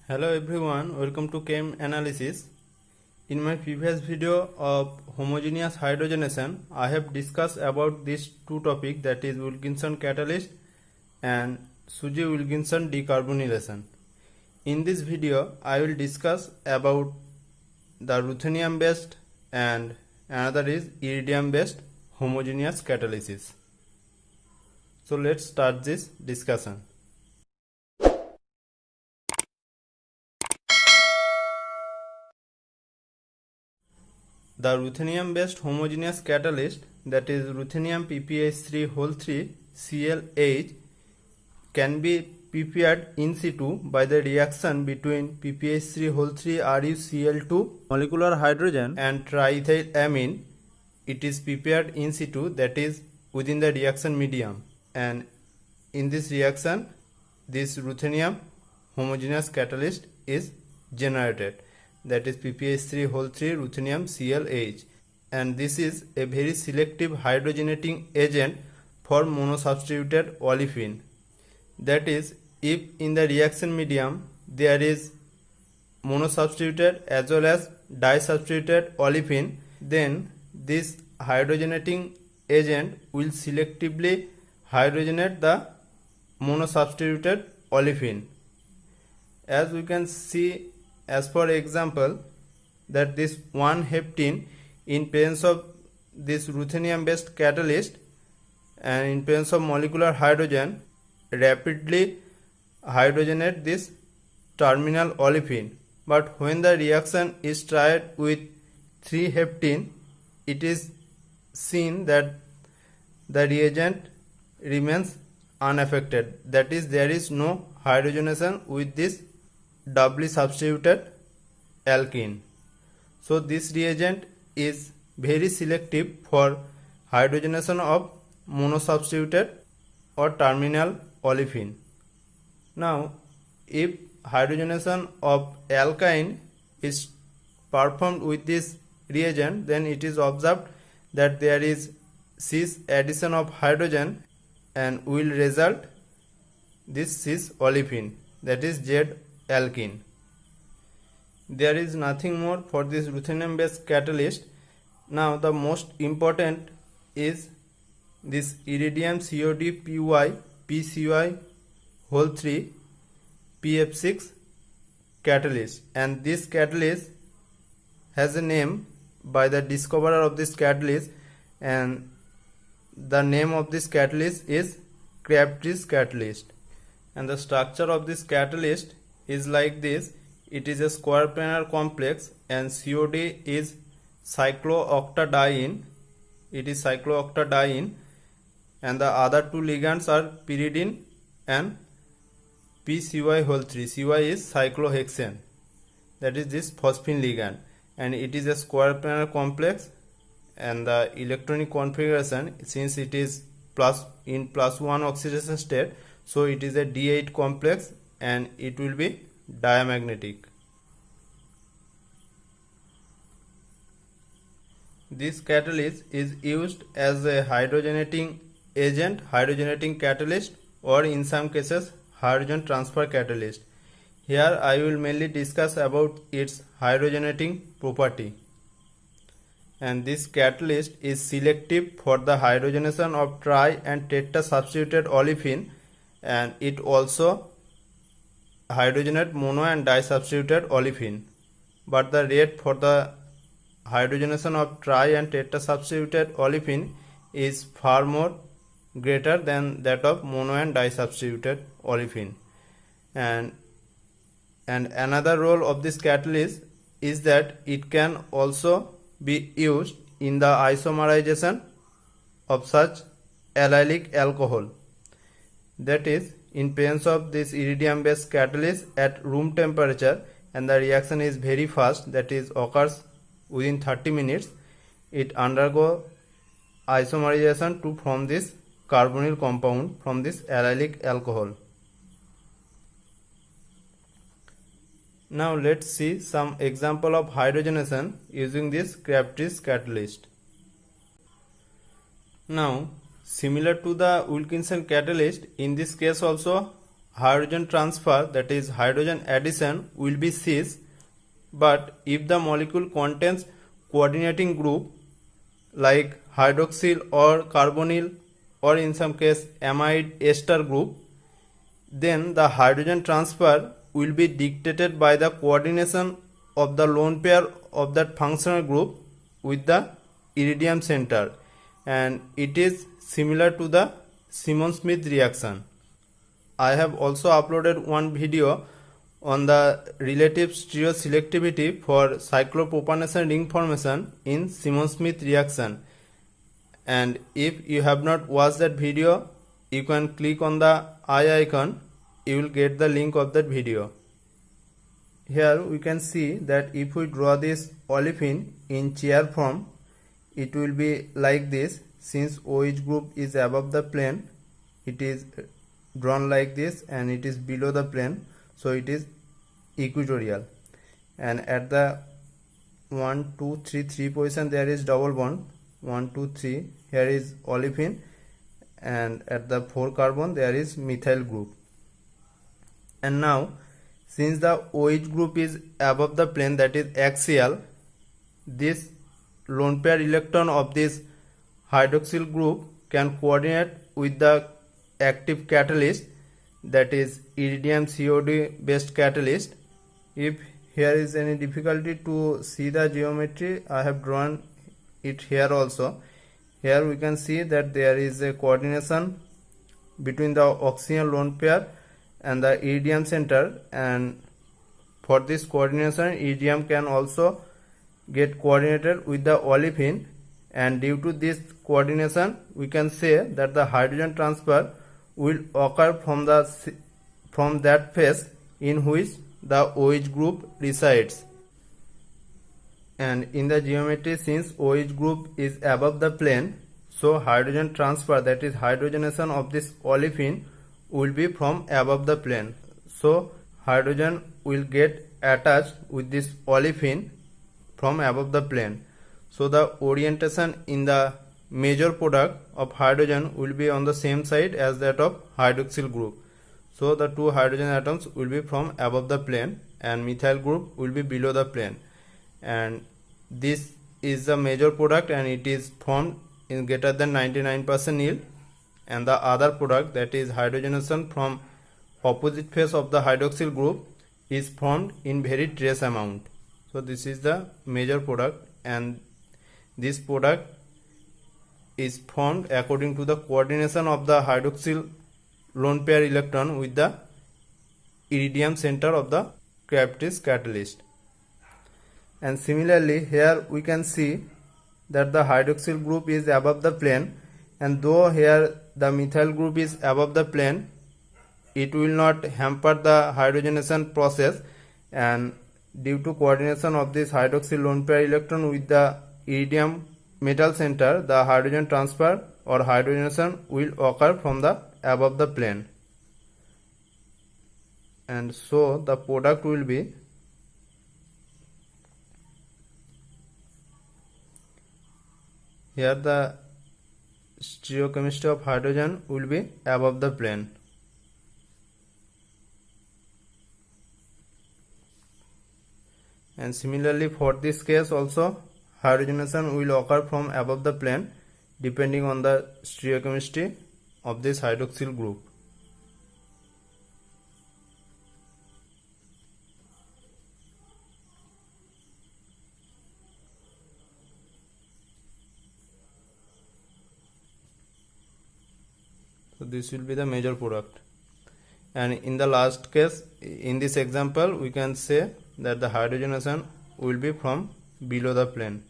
Hello everyone, welcome to Chem Analysis. In my previous video of homogeneous hydrogenation, I have discussed about these two topics, that is Wilkinson catalyst and Shoji-Wilkinson decarbonylation. In this video, I will discuss about the ruthenium based and another is iridium based homogeneous catalysis. So let's start this discussion. The ruthenium based homogeneous catalyst, that is ruthenium PPH3 whole 3 ClH, can be prepared in situ by the reaction between PPH3 whole 3 RuCl2 molecular hydrogen and triethylamine. It is prepared in situ, that is within the reaction medium, and in this reaction this ruthenium homogeneous catalyst is generated, that is PPH3 whole 3 ruthenium ClH, and this is a very selective hydrogenating agent for monosubstituted olefin. That is, if in the reaction medium there is monosubstituted as well as disubstituted olefin, then this hydrogenating agent will selectively hydrogenate the monosubstituted olefin. As we can see, as for example, that this 1-heptene in presence of this ruthenium based catalyst and in presence of molecular hydrogen rapidly hydrogenate this terminal olefin, but when the reaction is tried with 3-heptene, it is seen that the reagent remains unaffected, that is there is no hydrogenation with this doubly substituted alkene. So this reagent is very selective for hydrogenation of monosubstituted or terminal olefin. Now, if hydrogenation of alkyne is performed with this reagent, then it is observed that there is cis addition of hydrogen and will result this cis olefin, that is Z alkene. There is nothing more for this ruthenium based catalyst. Now the most important is this iridium COD PCY whole 3 PF6 catalyst, and this catalyst has a name by the discoverer of this catalyst, and the name of this catalyst is Crabtree's catalyst, and the structure of this catalyst is like this. It is a square planar complex and COD is cyclooctadiene. It is cyclooctadiene, and the other two ligands are pyridine and PCY whole 3. CY is cyclohexane, that is this phosphine ligand, and it is a square planar complex, and the electronic configuration, since it is in +1 oxidation state, so it is a D8 complex and it will be diamagnetic. This catalyst is used as a hydrogenating agent, hydrogenating catalyst, or in some cases hydrogen transfer catalyst. Here I will mainly discuss about its hydrogenating property. And this catalyst is selective for the hydrogenation of tri and tetra substituted olefin, and it also hydrogenate mono and disubstituted olefin, but the rate for the hydrogenation of tri and tetra substituted olefin is far more greater than that of mono and disubstituted olefin. And another role of this catalyst is that it can also be used in the isomerization of such allylic alcohol. That is, in presence of this iridium based catalyst at room temperature, and the reaction is very fast, that is occurs within 30 minutes, it undergo isomerization to form this carbonyl compound from this allylic alcohol. Now let's see some example of hydrogenation using this Crabtree's catalyst. Now, similar to the Wilkinson catalyst, in this case also hydrogen transfer, that is hydrogen addition, will be cis, but if the molecule contains coordinating group like hydroxyl or carbonyl or in some case amide ester group, then the hydrogen transfer will be dictated by the coordination of the lone pair of that functional group with the iridium center, and it is similar to the Simon-Smith reaction. I have also uploaded one video on the relative stereoselectivity for cyclopropanation ring formation in Simon-Smith reaction, and if you have not watched that video, you can click on the I icon, you will get the link of that video. Here we can see that if we draw this olefin in chair form, it will be like this. Since OH group is above the plane, it is drawn like this, and it is below the plane, so it is equatorial. And at the 1 2 3 3 position there is double bond, 1 2 3, here is olefin, and at the 4 carbon there is methyl group. And now since the OH group is above the plane, that is axial, this lone pair electron of this hydroxyl group can coordinate with the active catalyst, that is iridium COD based catalyst. If here is any difficulty to see the geometry, I have drawn it here also. Here we can see that there is a coordination between the oxygen lone pair and the iridium center, and for this coordination iridium can also get coordinated with the olefin, and due to this coordination we can say that the hydrogen transfer will occur from that phase in which the OH group resides. And in the geometry, since OH group is above the plane, so hydrogen transfer, that is hydrogenation of this olefin, will be from above the plane. So hydrogen will get attached with this olefin from above the plane. So the orientation in the major product of hydrogen will be on the same side as that of hydroxyl group. So the two hydrogen atoms will be from above the plane and methyl group will be below the plane. And this is the major product, and it is formed in greater than 99% yield. And the other product, that is hydrogenation from opposite phase of the hydroxyl group, is formed in very trace amount. So this is the major product, and this product is formed according to the coordination of the hydroxyl lone pair electron with the iridium center of the Crafts catalyst. And similarly here we can see that the hydroxyl group is above the plane, and though here the methyl group is above the plane, it will not hamper the hydrogenation process, and due to coordination of this hydroxyl lone pair electron with the iridium metal center, the hydrogen transfer or hydrogenation will occur from the above the plane. And so the product will be here, the stereochemistry of hydrogen will be above the plane. And similarly for this case also, hydrogenation will occur from above the plane depending on the stereochemistry of this hydroxyl group. So this will be the major product. And in the last case, in this example, we can say that the hydrogenation will be from below the plane.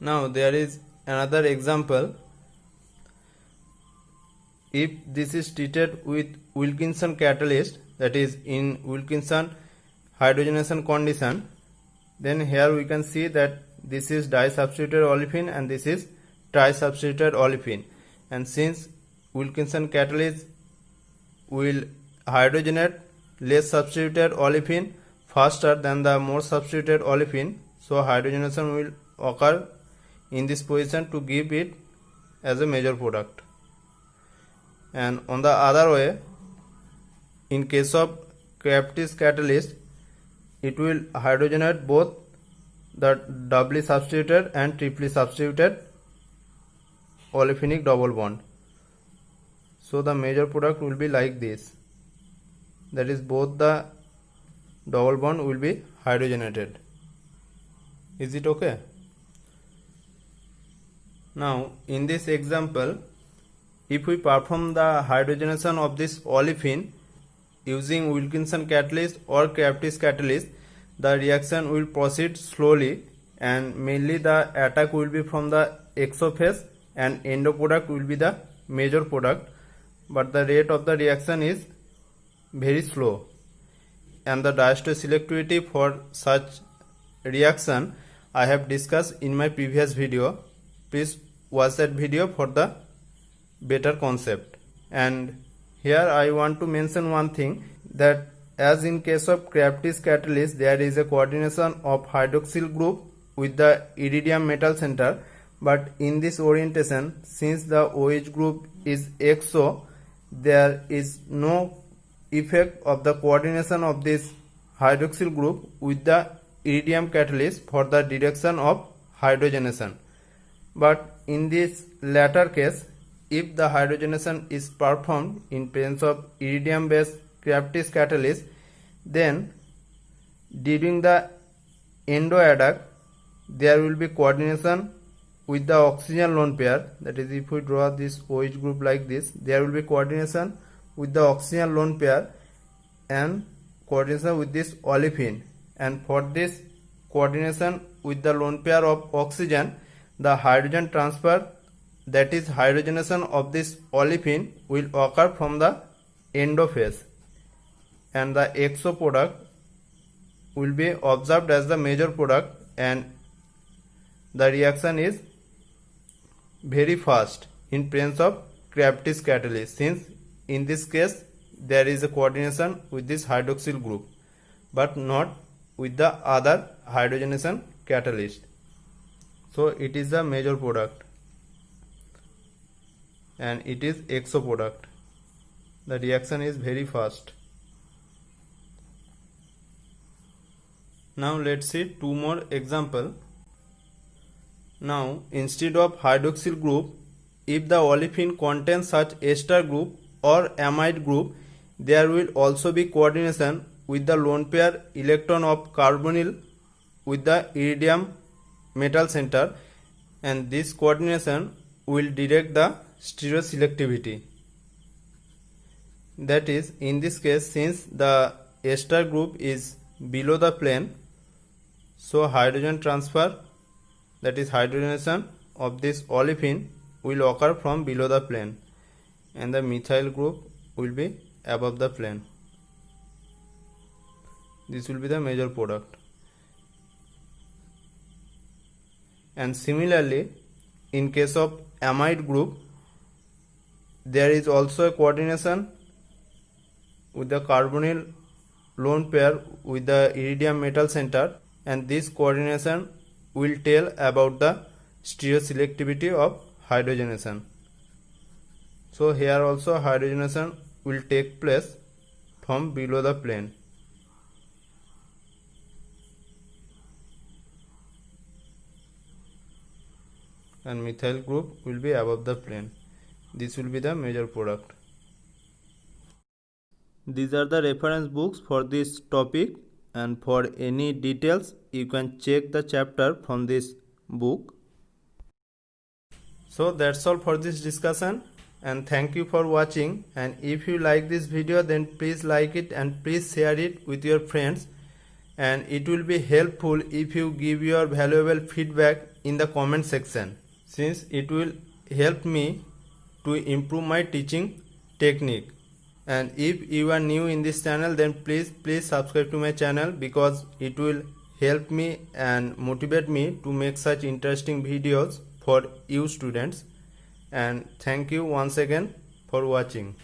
Now there is another example. If this is treated with Wilkinson catalyst, that is in Wilkinson hydrogenation condition, then here we can see that this is disubstituted olefin and this is trisubstituted olefin. And since Wilkinson catalyst will hydrogenate less substituted olefin faster than the more substituted olefin, so hydrogenation will occur in this position to give it as a major product. And on the other way, in case of Crafts catalyst, it will hydrogenate both the doubly substituted and triply substituted olefinic double bond. So the major product will be like this, that is both the double bond will be hydrogenated. Is it okay? Now in this example, if we perform the hydrogenation of this olefin using Wilkinson catalyst or Crafts catalyst, the reaction will proceed slowly and mainly the attack will be from the exo phase and endo product will be the major product, but the rate of the reaction is very slow, and the diastereoselectivity for such reaction I have discussed in my previous video. Please watch that video for the better concept. And here I want to mention one thing, that as in case of Crafts catalyst, there is a coordination of hydroxyl group with the iridium metal center, but in this orientation, since the OH group is exo, there is no effect of the coordination of this hydroxyl group with the iridium catalyst for the direction of hydrogenation. But in this latter case, if the hydrogenation is performed in presence of iridium based Crafts catalyst, then during the endo attack there will be coordination with the oxygen lone pair, that is if we draw this OH group like this, there will be coordination with the oxygen lone pair and coordination with this olefin, and for this coordination with the lone pair of oxygen, the hydrogen transfer, that is hydrogenation of this olefin, will occur from the endo phase, and the exo product will be observed as the major product, and the reaction is very fast in presence of Crafts catalyst, since in this case there is a coordination with this hydroxyl group but not with the other hydrogenation catalyst. So it is the major product and it is exo product. The reaction is very fast. Now let's see two more example. Now instead of hydroxyl group, if the olefin contains such ester group or amide group, there will also be coordination with the lone pair electron of carbonyl with the iridium metal center, and this coordination will direct the stereoselectivity. That is, in this case, since the ester group is below the plane, so hydrogen transfer, that is hydrogenation of this olefin, will occur from below the plane, and the methyl group will be above the plane. This will be the major product. And similarly, in case of amide group, there is also a coordination with the carbonyl lone pair with the iridium metal center, and this coordination will tell about the stereoselectivity of hydrogenation. So here also hydrogenation will take place from below the plane. And methyl group will be above the plane. This will be the major product. These are the reference books for this topic, and for any details you can check the chapter from this book. So that's all for this discussion, and thank you for watching. And if you like this video, then please like it and please share it with your friends, and it will be helpful if you give your valuable feedback in the comment section, since it will help me to improve my teaching technique. And if you are new in this channel, then please subscribe to my channel, because it will help me and motivate me to make such interesting videos for you students. And thank you once again for watching.